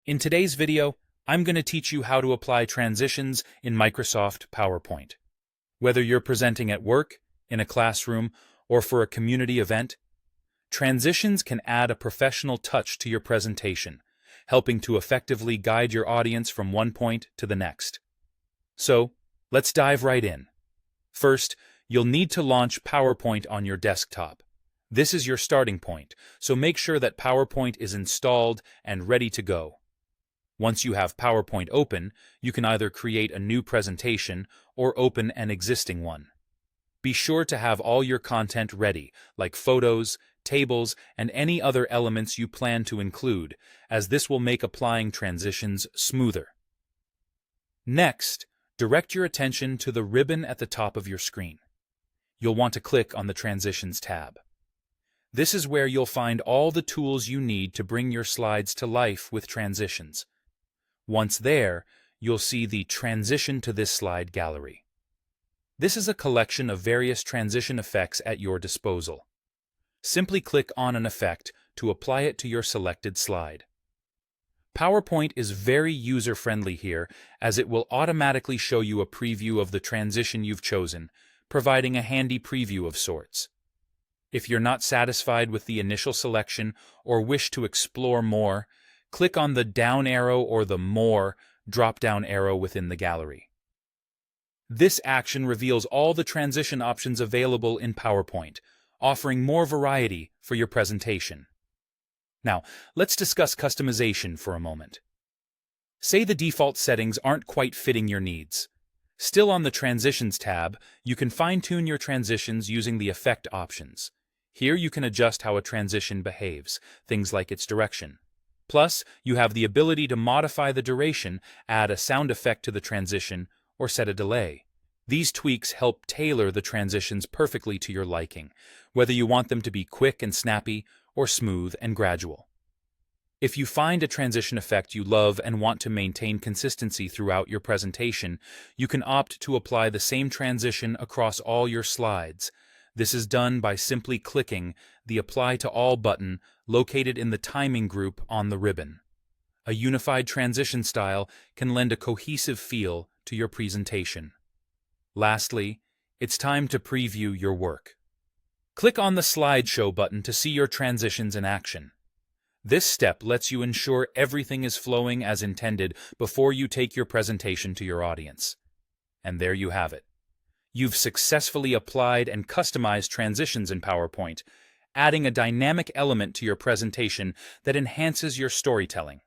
In today's video, I'm going to teach you how to apply transitions in Microsoft PowerPoint. Whether you're presenting at work, in a classroom, or for a community event, transitions can add a professional touch to your presentation, helping to effectively guide your audience from one point to the next. So, let's dive right in. First, you'll need to launch PowerPoint on your desktop. This is your starting point, so make sure that PowerPoint is installed and ready to go. Once you have PowerPoint open, you can either create a new presentation or open an existing one. Be sure to have all your content ready, like photos, tables, and any other elements you plan to include, as this will make applying transitions smoother. Next, direct your attention to the ribbon at the top of your screen. You'll want to click on the Transitions tab. This is where you'll find all the tools you need to bring your slides to life with transitions. Once there, you'll see the Transition to this slide gallery. This is a collection of various transition effects at your disposal. Simply click on an effect to apply it to your selected slide. PowerPoint is very user-friendly here, as it will automatically show you a preview of the transition you've chosen, providing a handy preview of sorts. If you're not satisfied with the initial selection or wish to explore more, click on the down arrow or the More drop-down arrow within the gallery. This action reveals all the transition options available in PowerPoint, offering more variety for your presentation. Now, let's discuss customization for a moment. Say the default settings aren't quite fitting your needs. Still on the Transitions tab, you can fine-tune your transitions using the Effect options. Here you can adjust how a transition behaves, things like its direction. Plus, you have the ability to modify the duration, add a sound effect to the transition, or set a delay. These tweaks help tailor the transitions perfectly to your liking, whether you want them to be quick and snappy or smooth and gradual. If you find a transition effect you love and want to maintain consistency throughout your presentation, you can opt to apply the same transition across all your slides. This is done by simply clicking the Apply to All button located in the Timing group on the ribbon. A unified transition style can lend a cohesive feel to your presentation. Lastly, it's time to preview your work. Click on the Slideshow button to see your transitions in action. This step lets you ensure everything is flowing as intended before you take your presentation to your audience. And there you have it. You've successfully applied and customized transitions in PowerPoint, adding a dynamic element to your presentation that enhances your storytelling.